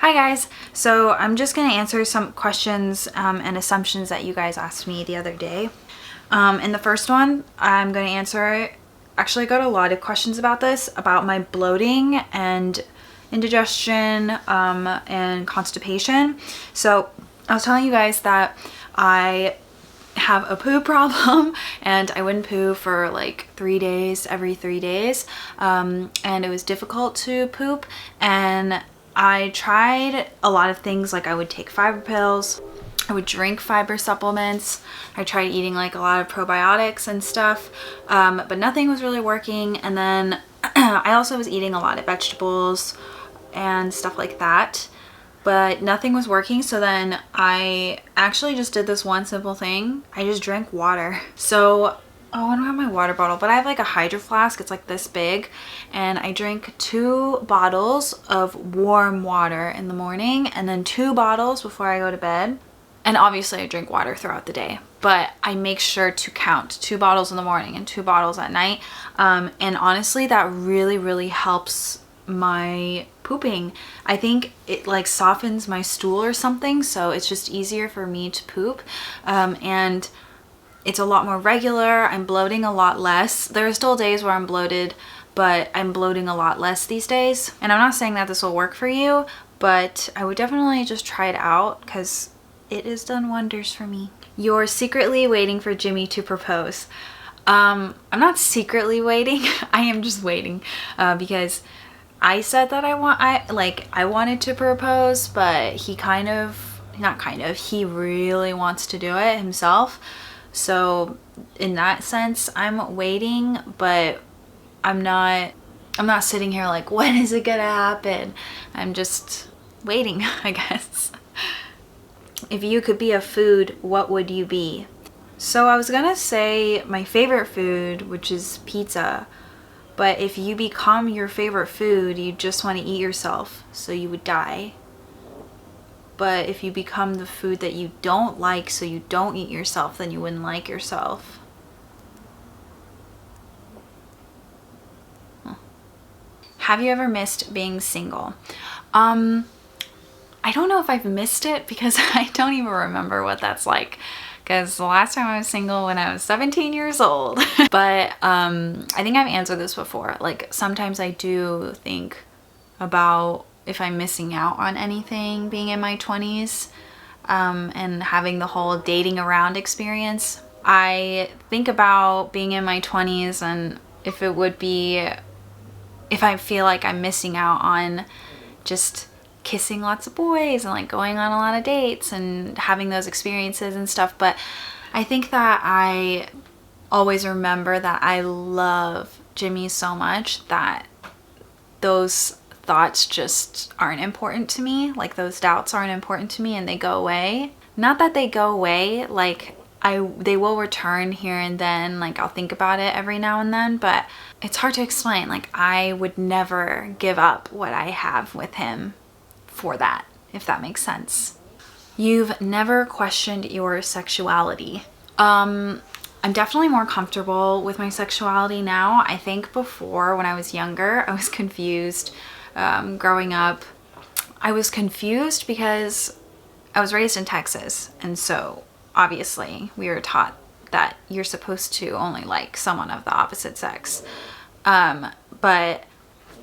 Hi guys, so I'm just going to answer some questions and assumptions that you guys asked me the other day. In the first one, I'm going to answer, actually I got a lot of questions about this, about my bloating and indigestion and constipation. So I was telling you guys that I have a poo problem and I wouldn't poo for like 3 days, every 3 days, and it was difficult to poop, and I tried a lot of things. Like I would take fiber pills, I would drink fiber supplements, I tried eating like a lot of probiotics and stuff, but nothing was really working. And then I also was eating a lot of vegetables and stuff like that, but nothing was working. So then I actually just did this one simple thing. I just drank water. So, oh, I don't have my water bottle, but I have like a hydro flask. It's like this big, and I drink 2 bottles of warm water in the morning and then 2 bottles before I go to bed. And obviously I drink water throughout the day, but I make sure to count 2 bottles in the morning and 2 bottles at night. And honestly, that really helps my pooping. I think it like softens my stool or something, so it's just easier for me to poop, and it's a lot more regular. I'm bloating a lot less. There are still days where I'm bloated, but I'm bloating a lot less these days. And I'm not saying that this will work for you, but I would definitely just try it out because it has done wonders for me. You're secretly waiting for Jimmy to propose. I'm not secretly waiting. I am just waiting because I said that I wanted to propose, but he he really wants to do it himself. So in that sense, I'm waiting, but I'm not sitting here like, when is it gonna happen? I'm just waiting, I guess. If you could be a food, what would you be? So I was gonna say my favorite food, which is pizza. But if you become your favorite food, you just want to eat yourself, so you would die. But if you become the food that you don't like, so you don't eat yourself, then you wouldn't like yourself. Huh. Have you ever missed being single? I don't know if I've missed it because I don't even remember what that's like. Because the last time I was single when I was 17 years old. But I think I've answered this before. Like sometimes I do think about if I'm missing out on anything being in my 20s and having the whole dating around experience. I think about being in my 20s and if I feel like I'm missing out on just kissing lots of boys and like going on a lot of dates and having those experiences and stuff. But I think that I always remember that I love Jimmy so much that those thoughts just aren't important to me. Like those doubts aren't important to me and they go away. Not that they go away, like they will return here and then, like I'll think about it every now and then, but it's hard to explain. Like I would never give up what I have with him for that, if that makes sense. You've never questioned your sexuality. I'm definitely more comfortable with my sexuality now. I think before, when I was younger, I was confused. Growing up, I was confused because I was raised in Texas, and so obviously we were taught that you're supposed to only like someone of the opposite sex. But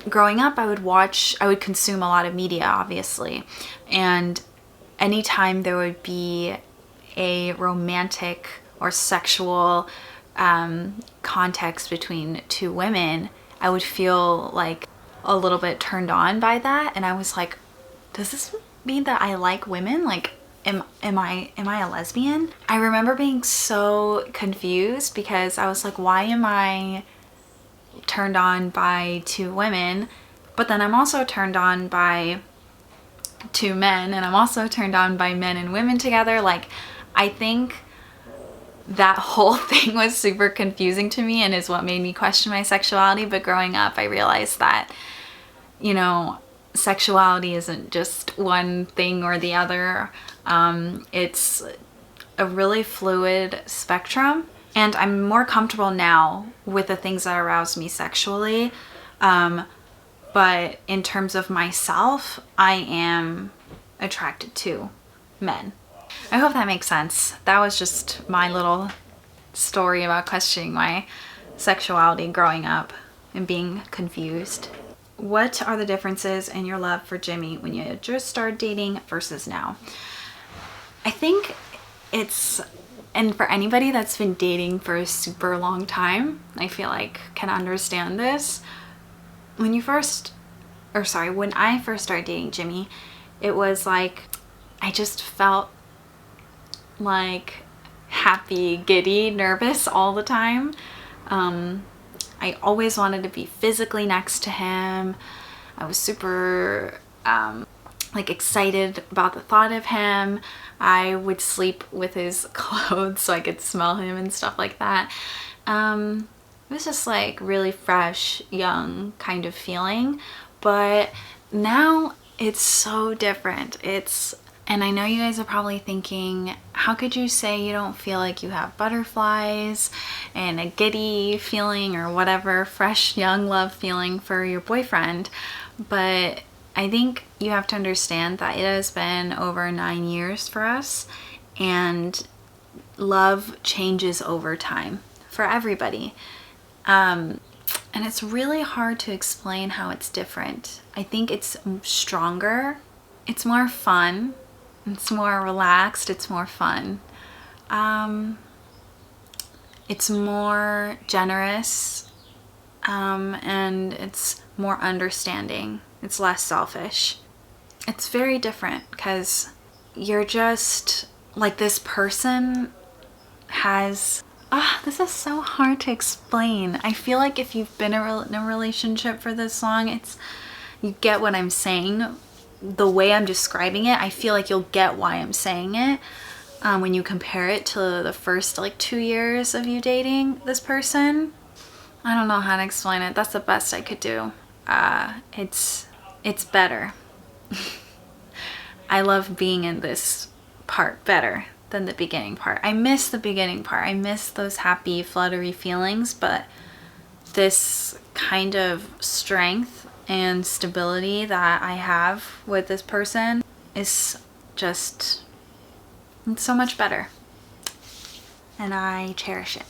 growing up, I would consume a lot of media, obviously, and anytime there would be a romantic or sexual context between 2 women, I would feel like a little bit turned on by that. And I was like, does this mean that I like women? Like, am I a lesbian? I remember being so confused because I was like, why am I turned on by 2 women, but then I'm also turned on by 2 men, and I'm also turned on by men and women together? Like, I think that whole thing was super confusing to me and is what made me question my sexuality. But growing up, I realized that, you know, sexuality isn't just one thing or the other. It's a really fluid spectrum. And I'm more comfortable now with the things that arouse me sexually. But in terms of myself, I am attracted to men. I hope that makes sense. That was just my little story about questioning my sexuality growing up and being confused. What are the differences in your love for Jimmy when you just started dating versus now? I think it's, and for anybody that's been dating for a super long time, I feel like can understand this. When I first started dating Jimmy, it was like I just felt like happy, giddy, nervous all the time. I always wanted to be physically next to him. I was super like excited about the thought of him. I would sleep with his clothes so I could smell him and stuff like that. It was just like really fresh, young kind of feeling. But now it's so different. And I know you guys are probably thinking, how could you say you don't feel like you have butterflies and a giddy feeling or whatever, fresh, young love feeling for your boyfriend? But I think you have to understand that it has been over 9 years for us, and love changes over time for everybody. And it's really hard to explain how it's different. I think it's stronger, it's more fun, it's more relaxed, it's more fun. It's more generous, and it's more understanding. It's less selfish. It's very different because you're just like, this person has, this is so hard to explain. I feel like if you've been in a relationship for this long, you get what I'm saying. The way I'm describing it, I feel like you'll get why I'm saying it when you compare it to the first like 2 years of you dating this person. I don't know how to explain it. That's the best I could do. It's better. I love being in this part better than the beginning part. I miss the beginning part. I miss those happy, fluttery feelings, but this kind of strength and stability that I have with this person is just, it's so much better, and I cherish it.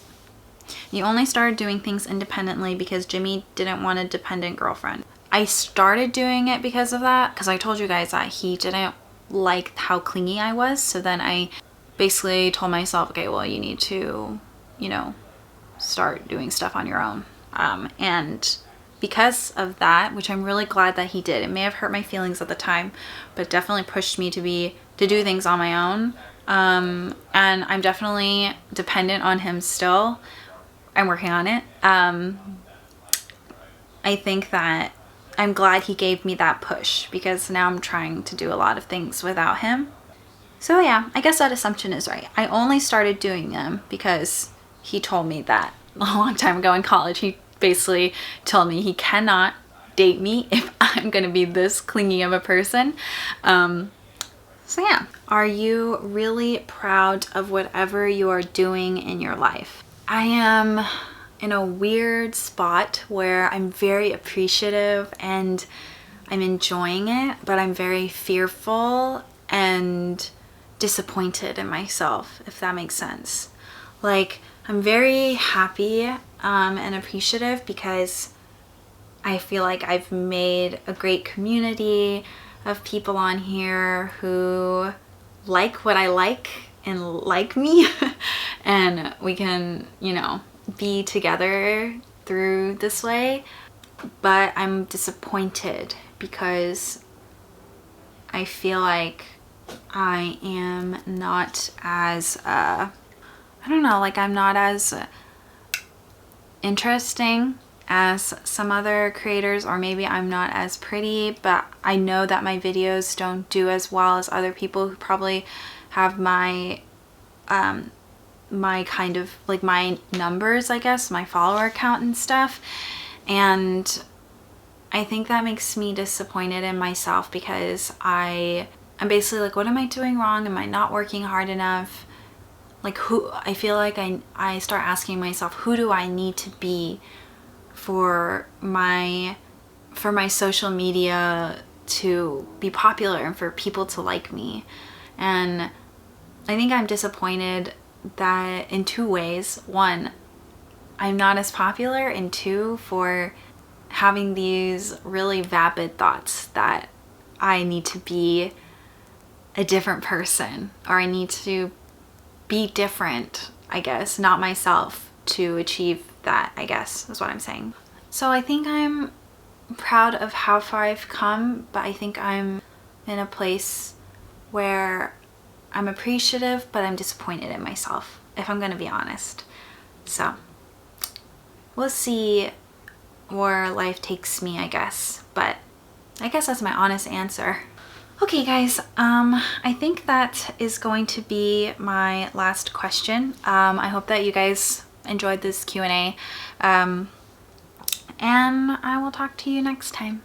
You only started doing things independently because Jimmy didn't want a dependent girlfriend. I started doing it because of that, because I told you guys that he didn't like how clingy I was. So then I basically told myself, okay, well, you need to, start doing stuff on your own. And because of that, which I'm really glad that he did, it may have hurt my feelings at the time, but definitely pushed me to do things on my own. And I'm definitely dependent on him still. I'm working on it. I think that I'm glad he gave me that push, because now I'm trying to do a lot of things without him. So yeah, I guess that assumption is right. I only started doing them because he told me that a long time ago in college. He basically told me he cannot date me if I'm gonna be this clingy of a person. So yeah, are you really proud of whatever you are doing in your life? I am in a weird spot where I'm very appreciative and I'm enjoying it, but I'm very fearful and disappointed in myself, if that makes sense. Like, I'm very happy and appreciative because I feel like I've made a great community of people on here who like what I like and like me and we can, be together through this way. But I'm disappointed because I feel like I am not as I'm not as interesting as some other creators, or maybe I'm not as pretty, but I know that my videos don't do as well as other people who probably have my kind of like my numbers, I guess, my follower count and stuff. And I think that makes me disappointed in myself because I'm basically like, what am I doing wrong? Am I not working hard enough? Like, I feel like I start asking myself, who do I need to be for for my social media to be popular and for people to like me. And I think I'm disappointed that in 2 ways. 1, I'm not as popular, and 2, for having these really vapid thoughts that I need to be a different person, or I need to be different, I guess, not myself, to achieve that, I guess, is what I'm saying. So I think I'm proud of how far I've come, but I think I'm in a place where I'm appreciative, but I'm disappointed in myself, if I'm gonna be honest. So we'll see where life takes me, I guess, but I guess that's my honest answer. Okay guys, I think that is going to be my last question. I hope that you guys enjoyed this Q&A, and I will talk to you next time.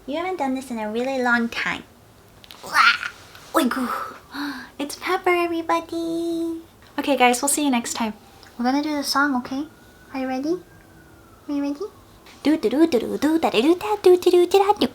You haven't done this in a really long time. It's Pepper, everybody. Okay guys, we'll see you next time. We're gonna do the song, okay? Are you ready? Are you ready? Do do do do do do da do da do do do da do.